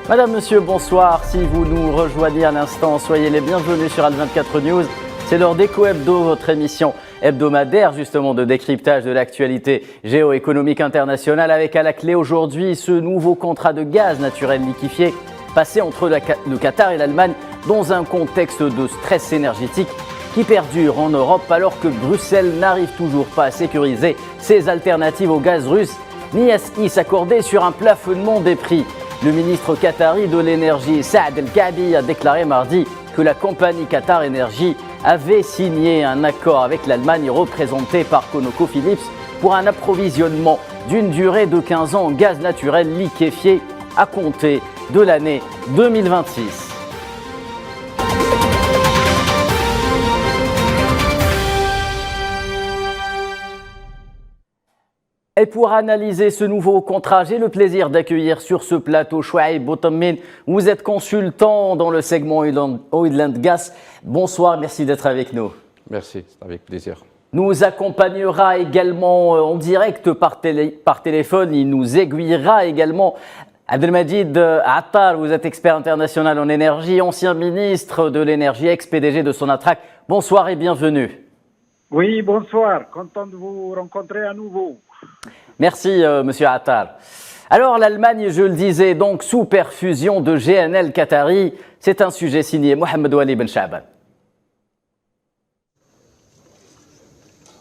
Madame, monsieur, bonsoir. Si vous nous rejoignez à l'instant, soyez les bienvenus sur Al24 News. C'est l'heure d'Eco Hebdo, votre émission hebdomadaire justement de décryptage de l'actualité géoéconomique internationale, avec à la clé aujourd'hui ce nouveau contrat de gaz naturel liquéfié passé entre le Qatar et l'Allemagne dans un contexte de stress énergétique qui perdure en Europe alors que Bruxelles n'arrive toujours pas à sécuriser ses alternatives au gaz russe ni à s'accorder sur un plafonnement des prix. Le ministre qatari de l'énergie Saad El-Kaabi a déclaré mardi que la compagnie Qatar Energy avait signé un accord avec l'Allemagne représentée par ConocoPhillips pour un approvisionnement d'une durée de 15 ans en gaz naturel liquéfié à compter de l'année 2026. Et pour analyser ce nouveau contrat, j'ai le plaisir d'accueillir sur ce plateau Chouaib Boutamine. Vous êtes consultant dans le segment Oil and Gas. Bonsoir, merci d'être avec nous. Merci, c'est avec plaisir. Nous accompagnera également en direct par téléphone. Il nous aiguillera également. Abdelmajid Attar, vous êtes expert international en énergie, ancien ministre de l'énergie, ex-PDG de Sonatrach. Bonsoir et bienvenue. Oui, bonsoir. Content de vous rencontrer à nouveau. Merci, monsieur Attar. Alors, l'Allemagne, je le disais, donc sous perfusion de GNL Qatari, c'est un sujet signé Mohamed Wali Ben Chaban.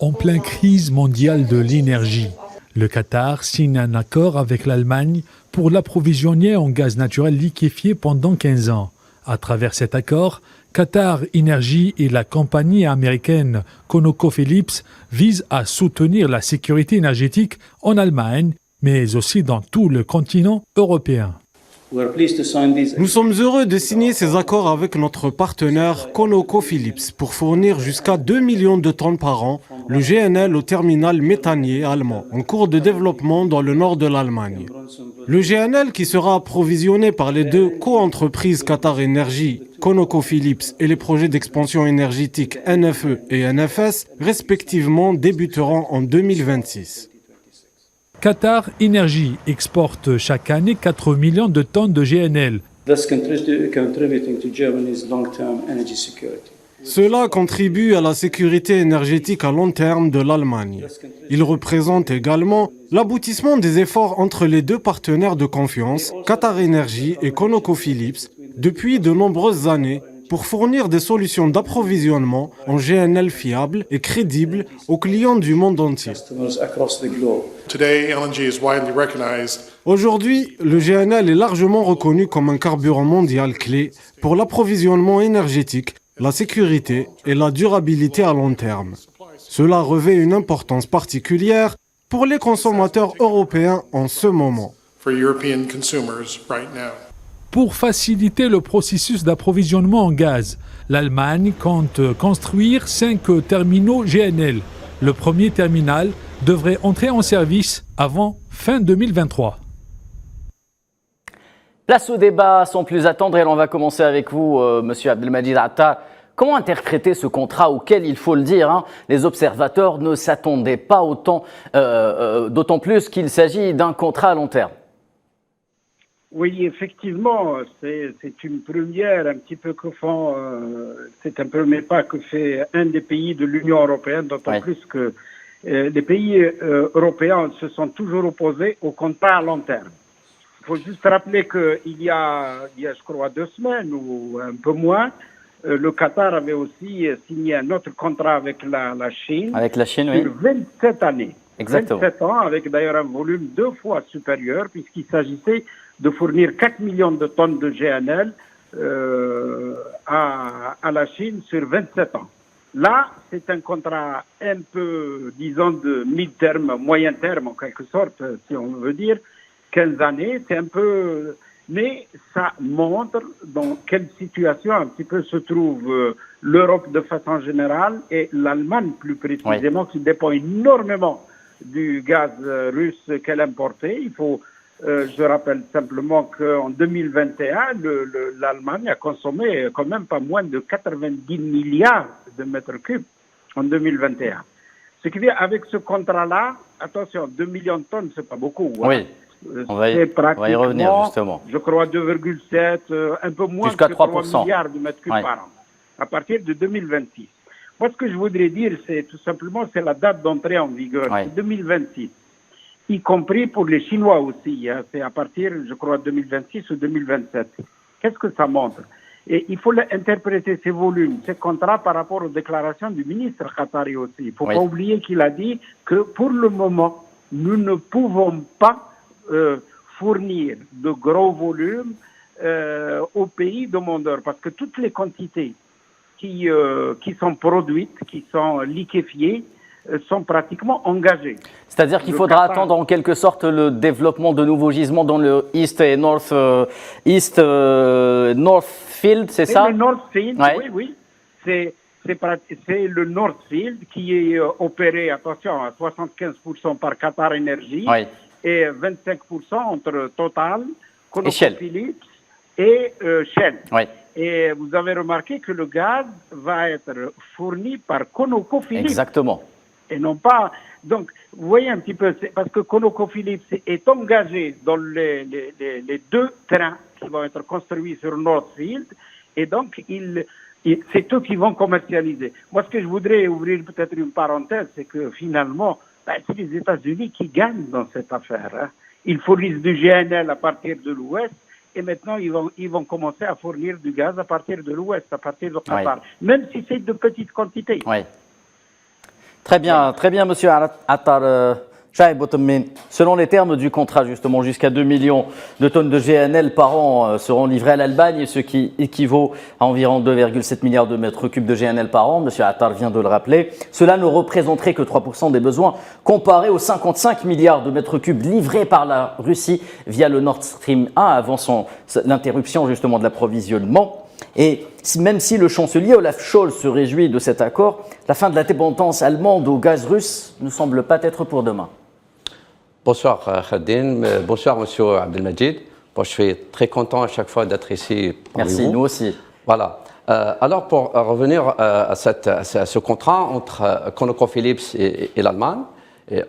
En pleine crise mondiale de l'énergie, le Qatar signe un accord avec l'Allemagne pour l'approvisionner en gaz naturel liquéfié pendant 15 ans. À travers cet accord, Qatar Energy et la compagnie américaine ConocoPhillips visent à soutenir la sécurité énergétique en Allemagne, mais aussi dans tout le continent européen. Nous sommes heureux de signer ces accords avec notre partenaire ConocoPhillips pour fournir jusqu'à 2 millions de tonnes par an le GNL au terminal méthanier allemand en cours de développement dans le nord de l'Allemagne. Le GNL qui sera approvisionné par les deux co-entreprises Qatar Energy, ConocoPhillips et les projets d'expansion énergétique NFE et NFS respectivement débuteront en 2026. Qatar Energy exporte chaque année 4 millions de tonnes de GNL. Cela contribue à la sécurité énergétique à long terme de l'Allemagne. Il représente également l'aboutissement des efforts entre les deux partenaires de confiance, Qatar Energy et ConocoPhillips, depuis de nombreuses années, pour fournir des solutions d'approvisionnement en GNL fiables et crédibles aux clients du monde entier. Aujourd'hui, le GNL est largement reconnu comme un carburant mondial clé pour l'approvisionnement énergétique, la sécurité et la durabilité à long terme. Cela revêt une importance particulière pour les consommateurs européens en ce moment. Pour faciliter le processus d'approvisionnement en gaz, l'Allemagne compte construire 5 terminaux GNL. Le premier terminal devrait entrer en service avant fin 2023. Place au débat sans plus attendre et on va commencer avec vous, monsieur Abdelmajid Attar. Comment interpréter ce contrat auquel, il faut le dire, les observateurs ne s'attendaient pas autant, d'autant plus qu'il s'agit d'un contrat à long terme? Oui, effectivement, c'est une première, un petit peu que font, c'est un premier pas que fait un des pays de l'Union européenne, d'autant plus que les pays européens se sont toujours opposés au contrat à long terme. Il faut juste rappeler qu'il y a, je crois, 2 semaines ou un peu moins, le Qatar avait aussi signé un autre contrat avec la Chine. Avec la Chine, oui. Sur 27 années. Exactement. 27 ans, avec d'ailleurs un volume 2 fois supérieur, puisqu'il s'agissait de fournir 4 millions de tonnes de GNL à la Chine sur 27 ans. Là, c'est un contrat un peu, disons, de mid-terme, moyen terme en quelque sorte, si on veut dire, 15 années. C'est un peu... Mais ça montre dans quelle situation un petit peu se trouve l'Europe de façon générale et l'Allemagne plus précisément, qui dépend énormément du gaz russe qu'elle importait. Il faut... je rappelle simplement qu'en 2021, l'Allemagne a consommé quand même pas moins de 90 milliards de mètres cubes en 2021. Ce qui veut dire, avec ce contrat-là, attention, 2 millions de tonnes, c'est pas beaucoup. Oui. On va y revenir justement. Je crois 2,7, un peu moins jusqu'à que 3%. 3 milliards de mètres cubes par an, à partir de 2026. Moi, ce que je voudrais dire, c'est tout simplement, c'est la date d'entrée en vigueur, c'est 2026, y compris pour les Chinois aussi. Hein, c'est à partir, je crois, 2026 ou 2027. Qu'est-ce que ça montre? Et il faut interpréter ces volumes, ces contrats par rapport aux déclarations du ministre qatari aussi. Il ne faut pas oublier qu'il a dit que pour le moment, nous ne pouvons pas fournir de gros volumes aux pays demandeurs parce que toutes les quantités qui sont produites, qui sont liquéfiées, sont pratiquement engagées. C'est-à-dire qu'il faudra attendre en quelque sorte le développement de nouveaux gisements dans le East et Northfield, c'est ça? Le Northfield, oui. C'est le Northfield qui est opéré, attention, à 75% par Qatar Energy et 25% entre Total, ConocoPhillips et Shell. Et vous avez remarqué que le gaz va être fourni par ConocoPhillips. Exactement. Et non pas... Donc, vous voyez un petit peu, parce que ConocoPhillips est engagé dans les deux trains qui vont être construits sur Northfield, et donc c'est eux qui vont commercialiser. Moi, ce que je voudrais ouvrir peut-être une parenthèse, c'est que finalement, c'est les États-Unis qui gagnent dans cette affaire. Hein. Ils fournissent du GNL à partir de l'Ouest, et maintenant ils vont commencer à fournir du gaz à partir de l'Ouest, à partir de Qatar, même si c'est de petites quantités. Très bien, monsieur Attar Chaib Botemin. Selon les termes du contrat, justement, jusqu'à 2 millions de tonnes de GNL par an seront livrées à l'Albanie, ce qui équivaut à environ 2,7 milliards de mètres cubes de GNL par an. Monsieur Attar vient de le rappeler. Cela ne représenterait que 3% des besoins, comparé aux 55 milliards de mètres cubes livrés par la Russie via le Nord Stream 1 avant l'interruption, justement, de l'approvisionnement. Et même si le chancelier Olaf Scholz se réjouit de cet accord, la fin de la dépendance allemande au gaz russe ne semble pas être pour demain. Bonsoir Khaddin, bonsoir Monsieur Abdelmajid. Bon, je suis très content à chaque fois d'être ici parmi vous. Merci, nous aussi. Voilà. Alors pour revenir à ce contrat entre ConocoPhillips et l'Allemagne,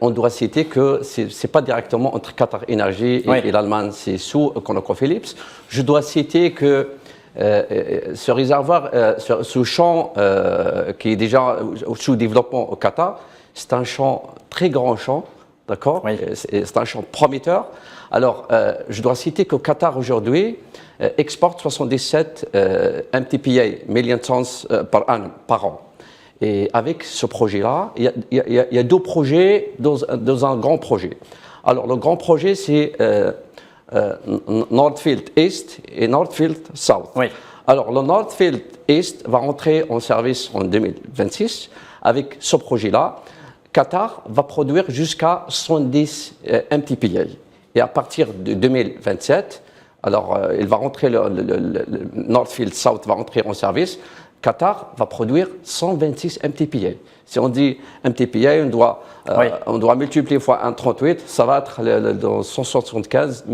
on doit citer que ce n'est pas directement entre Qatar Energy et l'Allemagne, c'est sous ConocoPhillips. Je dois citer que ce réservoir, ce champ qui est déjà sous développement au Qatar, c'est un champ, très grand champ, d'accord? C'est un champ prometteur. Alors, je dois citer qu'au Qatar aujourd'hui exporte 77 MTPA, million tons par an. Et avec ce projet-là, il y a deux projets dans un grand projet. Alors, le grand projet, c'est Northfield East et Northfield South. Alors, le Northfield East va entrer en service en 2026. Avec ce projet-là, Qatar va produire jusqu'à 110 MTPA. Et à partir de 2027, alors il va rentrer le Northfield South va entrer en service. Qatar va produire 126 MTPA. Si on dit MTPA, on doit multiplier fois 1,38, ça va être dans 175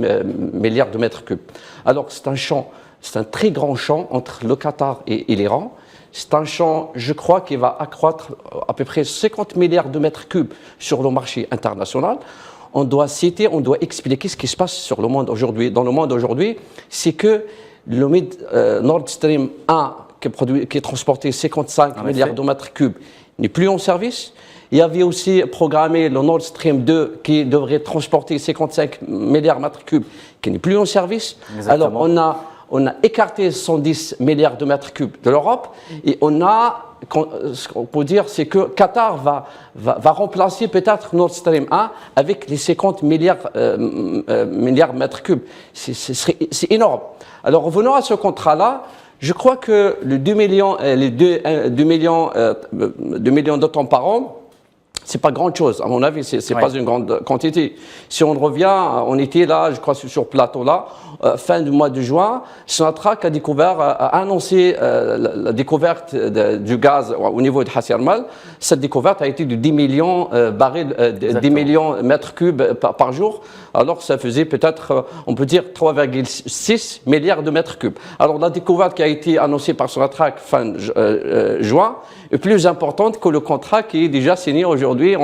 milliards de mètres cubes. Alors c'est un très grand champ entre le Qatar et l'Iran. C'est un champ, je crois, qui va accroître à peu près 50 milliards de mètres cubes sur le marché international. On doit expliquer ce qui se passe sur le monde aujourd'hui. Dans le monde aujourd'hui, c'est que le Nord Stream 1, qui est transporté 55 milliards de mètres cubes, n'est plus en service. Il y avait aussi programmé le Nord Stream 2 qui devrait transporter 55 milliards de mètres cubes, qui n'est plus en service. Exactement. Alors on a écarté 110 milliards de mètres cubes de l'Europe et ce qu'on peut dire, c'est que Qatar va remplacer peut-être Nord Stream 1 avec les 50 milliards de mètres cubes. C'est énorme. Alors revenons à ce contrat-là. Je crois que les 2 millions de tonnes par an, c'est pas grand chose. À mon avis, c'est pas une grande quantité. Si on revient, on était là, je crois, sur ce plateau-là, fin du mois de juin, Sonatrach a annoncé la découverte du gaz au niveau de Hassi R'Mel. Cette découverte a été de 10 millions barils, 10 millions mètres cubes par jour. Alors ça faisait peut-être, on peut dire, 3,6 milliards de mètres cubes. Alors la découverte qui a été annoncée par Sonatrach fin juin est plus importante que le contrat qui est déjà signé aujourd'hui aujourd'hui,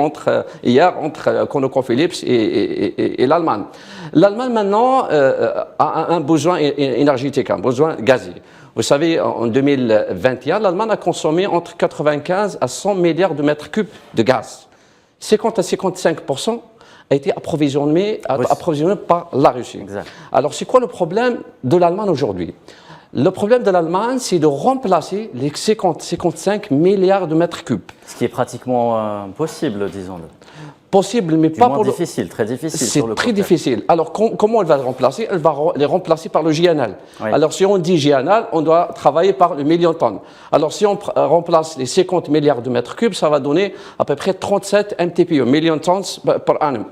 hier, entre ConocoPhillips et l'Allemagne. L'Allemagne, maintenant, a un besoin énergétique, un besoin gazier. Vous savez, en 2021, l'Allemagne a consommé entre 95 à 100 milliards de mètres cubes de gaz. 50 à 55% a été approvisionné par la Russie. Exact. Alors, c'est quoi le problème de l'Allemagne aujourd'hui? Le problème de l'Allemagne, c'est de remplacer les 50-55 milliards de mètres cubes. Ce qui est pratiquement impossible, disons-le. Possible, mais pas pour difficile, très difficile. C'est très difficile. Alors, comment elle va le remplacer? Elle va les remplacer par le GNL. Oui. Alors, si on dit GNL, on doit travailler par le million de tonnes. Alors, si on remplace les 50 milliards de mètres cubes, ça va donner à peu près 37 MTPE, millions de tonnes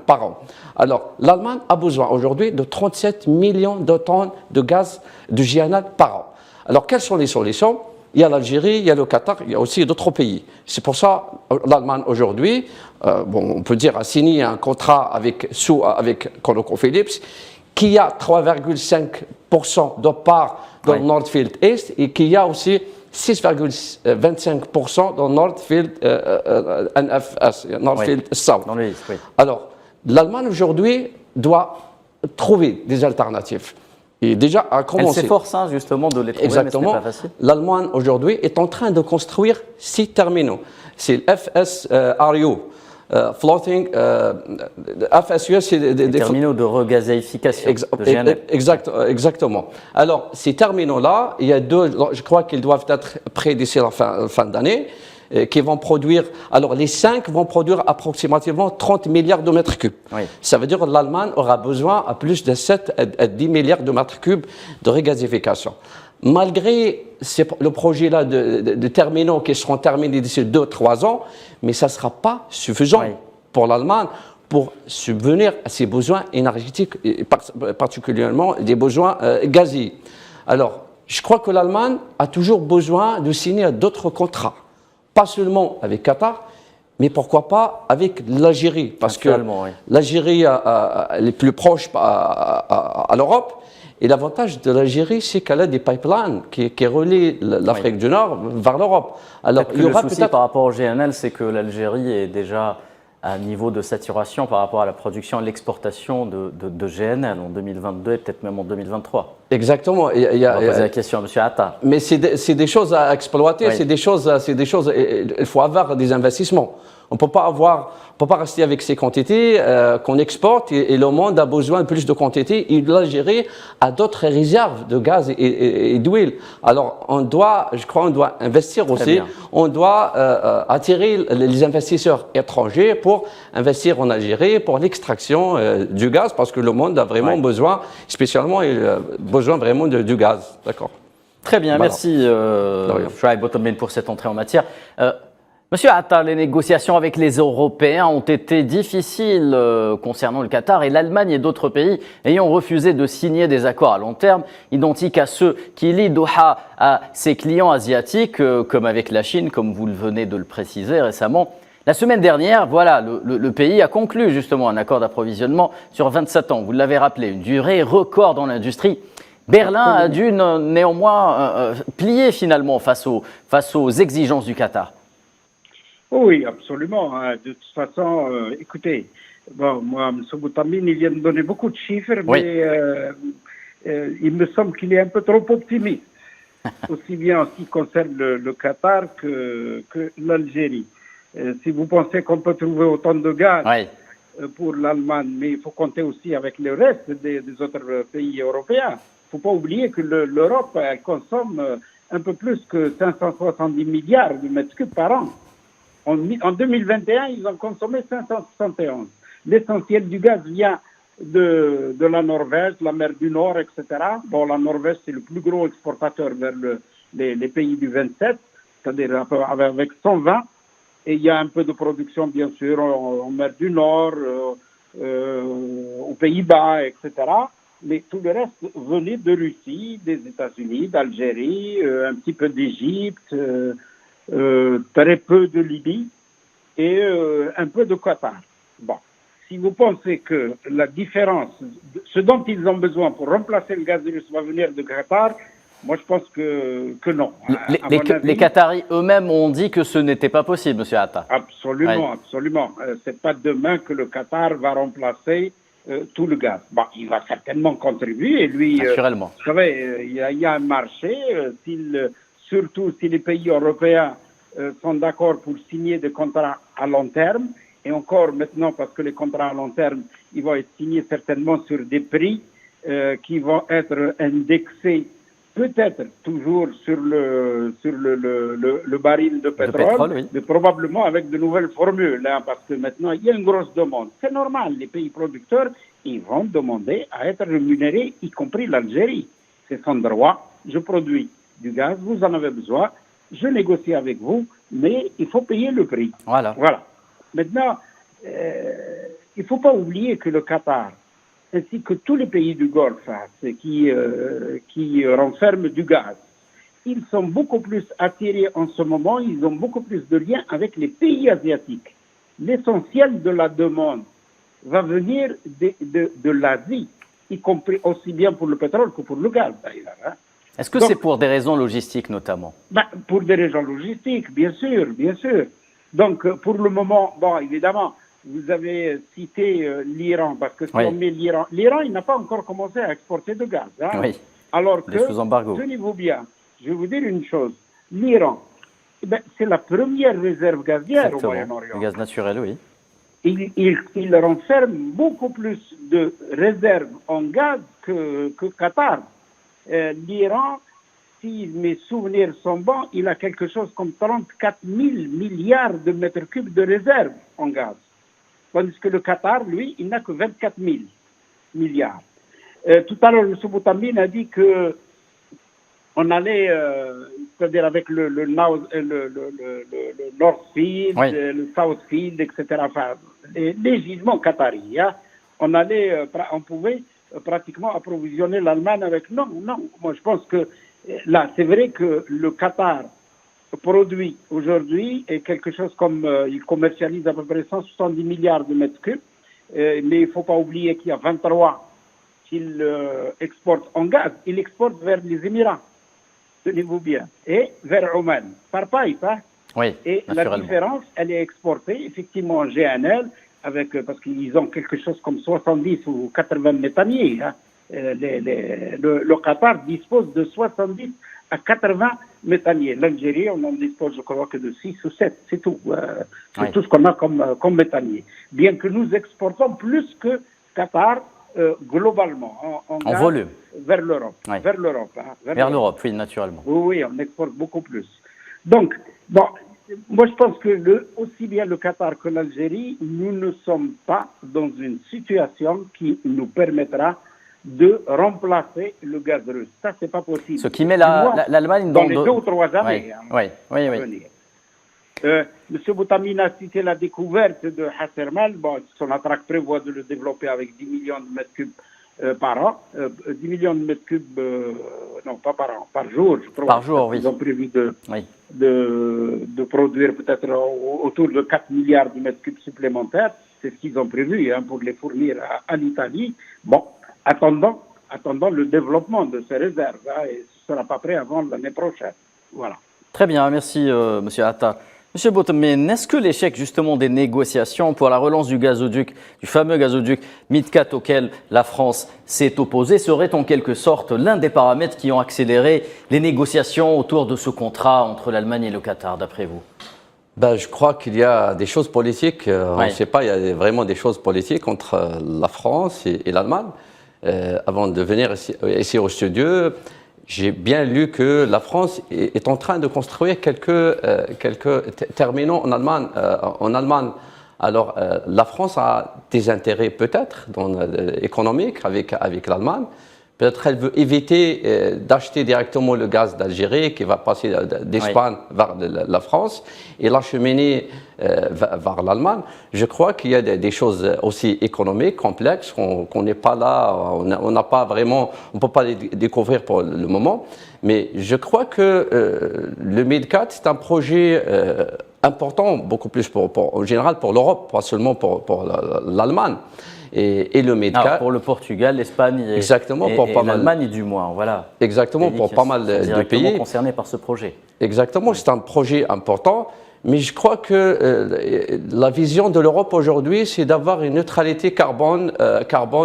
par an. Alors, l'Allemagne a besoin aujourd'hui de 37 millions de tonnes de gaz de GNL par an. Alors, quelles sont les solutions? Il y a l'Algérie, il y a le Qatar, il y a aussi d'autres pays. C'est pour ça l'Allemagne aujourd'hui, on peut dire, a signé un contrat avec ConocoPhilips qui a 3,5% de part dans le Nordfield Est et qui a aussi 6,25% dans Nordfield NFS, Nordfield South. Dans l'Est, oui. Alors, l'Allemagne aujourd'hui doit trouver des alternatives. Et déjà à commencer. Elle s'efforce justement de les trouver, exactement. Mais ce n'est pas facile. L'Allemagne aujourd'hui est en train de construire 6 terminaux. C'est le FSRU, Floating, FSU, c'est des terminaux de regazéification. De GNL. Exactement. Alors, ces terminaux-là, il y a 2, je crois qu'ils doivent être prêts d'ici la fin d'année, qui vont produire, alors les 5 vont produire approximativement 30 milliards de mètres cubes. Oui. Ça veut dire que l'Allemagne aura besoin à plus de 7 à 10 milliards de mètres cubes de regazéification. Malgré le projet-là de terminaux qui seront terminés d'ici 2-3 ans, mais ça ne sera pas suffisant pour l'Allemagne pour subvenir à ses besoins énergétiques, et particulièrement des besoins gaziers. Alors, je crois que l'Allemagne a toujours besoin de signer d'autres contrats. Pas seulement avec Qatar, mais pourquoi pas avec l'Algérie, parce que l'Algérie est plus proche à l'Europe, et l'avantage de l'Algérie, c'est qu'elle a des pipelines qui relient l'Afrique du Nord vers l'Europe. Alors, il y aura le souci par rapport au GNL, c'est que l'Algérie est déjà à un niveau de saturation par rapport à la production et l'exportation de GNL en 2022 et peut-être même en 2023. Exactement. On va poser la question à M. Atta. Mais c'est des choses à exploiter, c'est des choses, il faut avoir des investissements. On ne peut pas rester avec ces quantités qu'on exporte et le monde a besoin de plus de quantités. Et l'Algérie a d'autres réserves de gaz et d'huile. Alors, je crois qu'on doit investir aussi. On doit attirer les investisseurs étrangers pour investir en Algérie pour l'extraction du gaz parce que le monde a vraiment besoin, spécialement, besoin vraiment du gaz. D'accord. Très bien, merci Shuaib Botombin pour cette entrée en matière. Monsieur Atta, les négociations avec les Européens ont été difficiles concernant le Qatar et l'Allemagne et d'autres pays ayant refusé de signer des accords à long terme, identiques à ceux qui lient Doha à ses clients asiatiques, comme avec la Chine, comme vous venez de le préciser récemment. La semaine dernière, voilà, le pays a conclu justement un accord d'approvisionnement sur 27 ans. Vous l'avez rappelé, une durée record dans l'industrie. Berlin a dû néanmoins plier finalement face aux exigences du Qatar. Oui, absolument. De toute façon, écoutez, moi, M. Boutambine, il vient de donner beaucoup de chiffres, mais il me semble qu'il est un peu trop optimiste, aussi bien en ce qui concerne le Qatar que l'Algérie. Si vous pensez qu'on peut trouver autant de gaz pour l'Allemagne, mais il faut compter aussi avec le reste des autres pays européens. Il ne faut pas oublier que l'Europe consomme un peu plus que 570 milliards de mètres cubes par an. En 2021, ils ont consommé 571. L'essentiel du gaz vient de la Norvège, la mer du Nord, etc. Bon, la Norvège, c'est le plus gros exportateur vers les pays du 27, c'est-à-dire avec 120. Et il y a un peu de production, bien sûr, en mer du Nord, aux Pays-Bas, etc. Mais tout le reste venait de Russie, des États-Unis, d'Algérie, un petit peu d'Égypte, très peu de Libye et un peu de Qatar. Bon, si vous pensez que la différence, ce dont ils ont besoin pour remplacer le gaz russe va venir de Qatar, Moi, je pense que non. Les Qataris eux-mêmes ont dit que ce n'était pas possible, Monsieur Atta. Absolument, absolument. C'est pas demain que le Qatar va remplacer tout le gaz. Bon, il va certainement contribuer. Et lui, naturellement. Vous savez, il y a un marché. Surtout si les pays européens sont d'accord pour signer des contrats à long terme, et encore maintenant parce que les contrats à long terme, ils vont être signés certainement sur des prix qui vont être indexés peut-être toujours sur le baril de pétrole, oui. mais probablement avec de nouvelles formules, hein, parce que maintenant il y a une grosse demande. C'est normal, les pays producteurs, ils vont demander à être rémunérés, y compris l'Algérie. C'est son droit. Je produis du gaz, vous en avez besoin, je négocie avec vous, mais il faut payer le prix. Voilà. Maintenant, il ne faut pas oublier que le Qatar, ainsi que tous les pays du Golfe qui renferment du gaz, ils sont beaucoup plus attirés en ce moment, ils ont beaucoup plus de liens avec les pays asiatiques. L'essentiel de la demande va venir de l'Asie, y compris aussi bien pour le pétrole que pour le gaz d'ailleurs. Hein. Est-ce que c'est pour des raisons logistiques notamment? Pour des raisons logistiques, bien sûr, bien sûr. Donc pour le moment, bon évidemment, vous avez cité l'Iran, parce que si on met l'Iran, il n'a pas encore commencé à exporter de gaz. Hein. Oui. Alors que, tenez-vous bien, je vais vous dire une chose, l'Iran, c'est la première réserve gazière au Moyen-Orient. Le gaz naturel, oui. Il renferme beaucoup plus de réserves en gaz que Qatar. L'Iran, si mes souvenirs sont bons, il a quelque chose comme 34 000 milliards de mètres cubes de réserves en gaz. Tandis que le Qatar, lui, il n'a que 24 000 milliards. Tout à l'heure, M. Boutamine a dit que on allait, c'est-à-dire avec le North Field, le South Field, etc., enfin, les gisements qataris, hein, on pouvait pratiquement approvisionner l'Allemagne avec... Non, moi je pense que là, c'est vrai que le Qatar produit aujourd'hui quelque chose comme, il commercialise à peu près 170 milliards de mètres cubes, mais il ne faut pas oublier qu'il y a 23 qu'il exporte en gaz. Il exporte vers les Émirats, tenez-vous bien, et vers Oman, par pipe. Hein. Oui, et la différence, elle est exportée effectivement en GNL, parce qu'ils ont quelque chose comme 70 ou 80 méthaniers. Hein. Le Qatar dispose de 70 à 80 méthaniers. L'Algérie, on en dispose, je crois, que de 6 ou 7, c'est tout. C'est tout ce qu'on a comme méthanier. Bien que nous exportons plus que Qatar globalement, en volume. Vers l'Europe. Oui. Vers l'Europe. Hein, vers l'Europe, oui, naturellement. Oui, on exporte beaucoup plus. Donc, bon, moi je pense que aussi bien le Qatar que l'Algérie, nous ne sommes pas dans une situation qui nous permettra de remplacer le gaz russe. Ça, c'est pas possible. Ce qui met l'Allemagne dans les 2 ou 3 années. Oui, oui. M. Boutamine a cité la découverte de Hassermal. Bon, son attraque prévoit de le développer avec 10 millions de mètres cubes par an. 10 millions de mètres cubes, non pas par an, par jour, je crois. Par jour, oui. Ils ont prévu de produire peut-être autour de 4 milliards de mètres cubes supplémentaires. C'est ce qu'ils ont prévu pour les fournir à l'Italie. Bon, attendons le développement de ces réserves. Et ce ne sera pas prêt avant l'année prochaine. Voilà. Très bien, merci M. Atta. Monsieur Boutamine, est-ce que l'échec justement des négociations pour la relance du gazoduc, du fameux gazoduc Midcat auquel la France s'est opposée, serait en quelque sorte l'un des paramètres qui ont accéléré les négociations autour de ce contrat entre l'Allemagne et le Qatar, d'après vous? Je crois qu'il y a des choses politiques, on ne sait pas, il y a vraiment des choses politiques entre la France et l'Allemagne. Avant de venir ici au studio, j'ai bien lu que la France est en train de construire quelques terminaux en Allemagne. Alors, la France a des intérêts peut-être économiques avec l'Allemagne. Peut-être elle veut éviter d'acheter directement le gaz d'Algérie qui va passer d'Espagne vers la France et l'acheminer vers l'Allemagne. Je crois qu'il y a des choses aussi économiques, complexes, qu'on n'est pas là, on n'a pas vraiment, on ne peut pas les découvrir pour le moment. Mais je crois que le Midcat, c'est un projet important, beaucoup plus en général pour l'Europe, pas seulement pour l'Allemagne. et le MEDCAT. Pour le Portugal, l'Espagne et l'Allemagne du moins, voilà. Exactement, pour pas mal de pays concernés par ce projet. Exactement, c'est un projet important. Mais je crois que la vision de l'Europe aujourd'hui, c'est d'avoir une neutralité carbone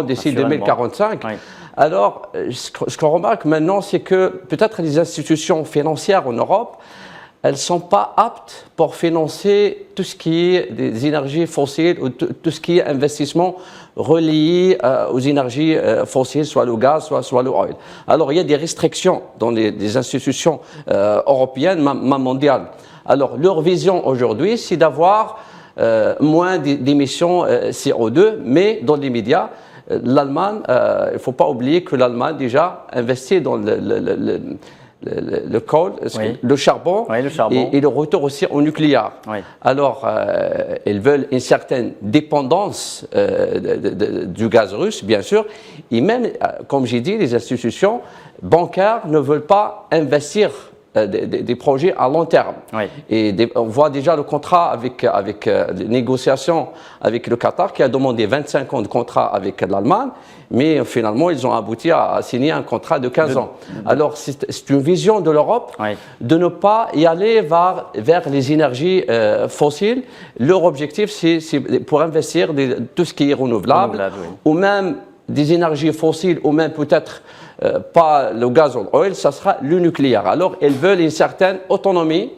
d'ici 2045. Oui. Alors, ce qu'on remarque maintenant, c'est que peut-être les institutions financières en Europe, elles ne sont pas aptes pour financer tout ce qui est des énergies fossiles ou tout ce qui est investissement relié aux énergies fossiles, soit le gaz, soit le oil. Alors, il y a des restrictions dans les institutions européennes, même mondiales. Alors, leur vision aujourd'hui, c'est d'avoir moins d'émissions CO2, mais dans les médias, l'Allemagne, il ne faut pas oublier que l'Allemagne déjà investit dans le coal, le charbon, et le retour aussi au nucléaire. Oui. Alors, ils veulent une certaine dépendance du gaz russe, bien sûr, et même, comme j'ai dit, les institutions bancaires ne veulent pas investir des projets à long terme. Oui. Et on voit déjà le contrat avec les négociations avec le Qatar qui a demandé 25 ans de contrat avec l'Allemagne, mais finalement ils ont abouti à signer un contrat de 15 ans. Alors c'est une vision de l'Europe de ne pas y aller vers les énergies fossiles. Leur objectif c'est pour investir tout ce qui est renouvelable ou même des énergies fossiles ou même peut-être pas le gaz ou l'oil, ça sera le nucléaire. Alors, elles veulent une certaine autonomie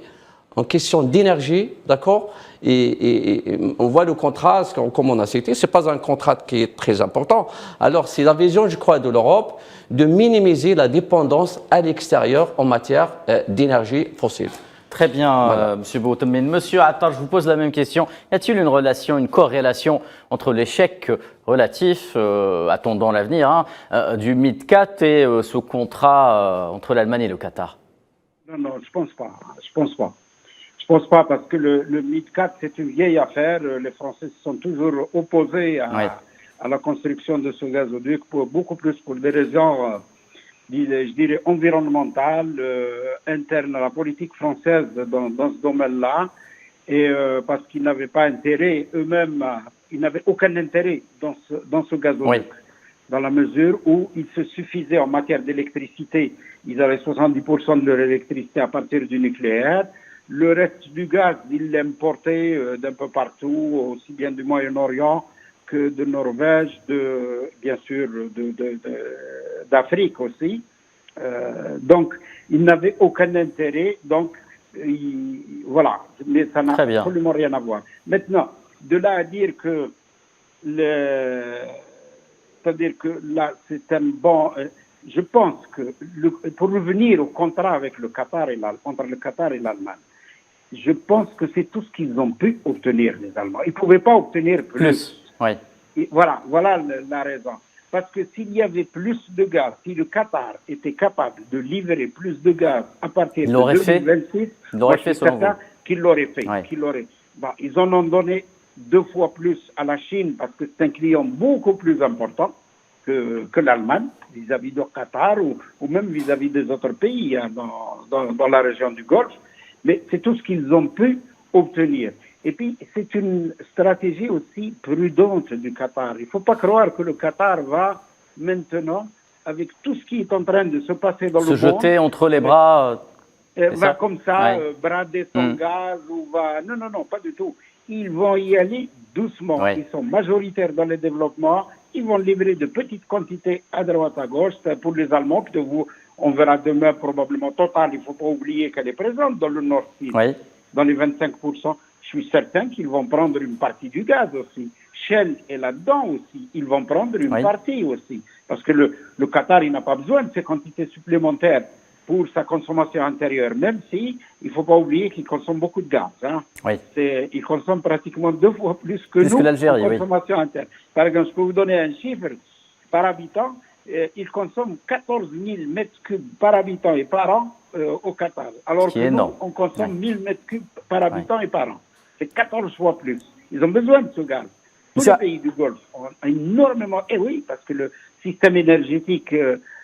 en question d'énergie, d'accord, et on voit le contrat, comme on a cité, ce n'est pas un contrat qui est très important. Alors, c'est la vision, je crois, de l'Europe de minimiser la dépendance à l'extérieur en matière d'énergie fossile. Très bien, voilà. Monsieur Boutemine. Monsieur Attar, je vous pose la même question. Y a-t-il une relation, une corrélation entre l'échec relatif, attendant l'avenir, du MidCat et ce contrat entre l'Allemagne et le Qatar? Non, je pense pas. Je pense pas parce que le MidCat, c'est une vieille affaire. Les Français se sont toujours opposés à la construction de ce gazoduc, beaucoup plus pour des raisons je dirais, environnementale, interne à la politique française dans ce domaine-là, et parce qu'ils n'avaient pas intérêt, eux-mêmes, ils n'avaient aucun intérêt dans ce gazoduc, dans la mesure où ils se suffisaient en matière d'électricité. Ils avaient 70% de leur électricité à partir du nucléaire. Le reste du gaz, ils l'importaient d'un peu partout, aussi bien du Moyen-Orient que de Norvège, bien sûr d'Afrique aussi. Donc, ils n'avaient aucun intérêt. Donc, voilà. Mais ça n'a absolument rien à voir. Maintenant, de là à dire que c'est-à-dire que là, c'est un bon. Je pense que pour revenir au contrat avec le Qatar entre le Qatar et l'Allemagne, je pense que c'est tout ce qu'ils ont pu obtenir, les Allemands. Ils ne pouvaient pas obtenir plus. Oui. Et voilà la raison. Parce que s'il y avait plus de gaz, si le Qatar était capable de livrer plus de gaz à partir de 2026, qu'il l'aurait fait. Ils en ont donné 2 fois plus à la Chine parce que c'est un client beaucoup plus important que l'Allemagne vis-à-vis du Qatar ou même vis-à-vis des autres pays dans la région du Golfe. Mais c'est tout ce qu'ils ont pu obtenir. Et puis, c'est une stratégie aussi prudente du Qatar. Il ne faut pas croire que le Qatar va maintenant, avec tout ce qui est en train de se passer dans le monde... Se jeter entre les bras... va comme ça, brader son gaz ou va... Non, pas du tout. Ils vont y aller doucement. Ils sont majoritaires dans le développement. Ils vont livrer de petites quantités à droite, à gauche. Pour les Allemands, on verra demain probablement Total. Il ne faut pas oublier qu'elle est présente dans le Nord Stream, dans les 25%. Je suis certain qu'ils vont prendre une partie du gaz aussi. Shell est là-dedans aussi. Ils vont prendre une partie aussi. Parce que le Qatar, il n'a pas besoin de ces quantités supplémentaires pour sa consommation intérieure, même si il ne faut pas oublier qu'il consomme beaucoup de gaz. Il consomme pratiquement 2 fois plus que nous en consommation interne. Par exemple, je peux vous donner un chiffre. Par habitant, il consomme 14 000 mètres cubes par habitant et par an au Qatar. Alors que nous, on consomme 1 000 mètres cubes par habitant et par an. C'est 14 fois plus. Ils ont besoin de ce gaz. Tous les pays du Golfe ont énormément... Et oui, parce que le système énergétique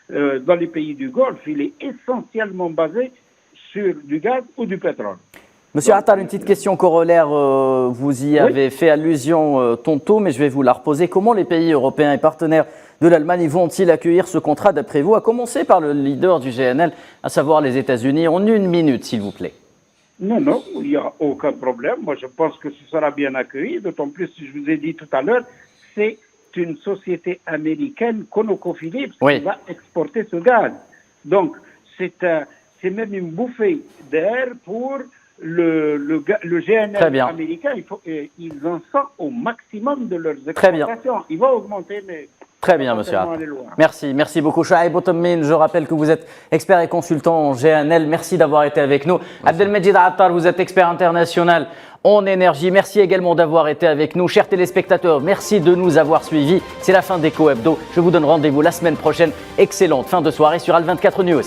dans les pays du Golfe, il est essentiellement basé sur du gaz ou du pétrole. Monsieur Attar, une petite question corollaire. Vous y avez fait allusion tantôt, mais je vais vous la reposer. Comment les pays européens et partenaires de l'Allemagne vont-ils accueillir ce contrat d'après vous, à commencer par le leader du GNL, à savoir les États-Unis? En une minute, s'il vous plaît. Non, il n'y a aucun problème. Moi, je pense que ce sera bien accueilli. D'autant plus, je vous ai dit tout à l'heure, c'est une société américaine, ConocoPhillips, qui va exporter ce gaz. Donc, c'est même une bouffée d'air pour le GNL américain. Ils en sont au maximum de leurs exportations. Il va augmenter, mais... Très bien, monsieur Attar. Merci beaucoup. Chouaib Botommin, je rappelle que vous êtes expert et consultant en GNL. Merci d'avoir été avec nous. Abdelmejid Attar, vous êtes expert international en énergie. Merci également d'avoir été avec nous. Chers téléspectateurs, merci de nous avoir suivis. C'est la fin d'Eco Hebdo. Je vous donne rendez-vous la semaine prochaine. Excellente fin de soirée sur Al 24 News.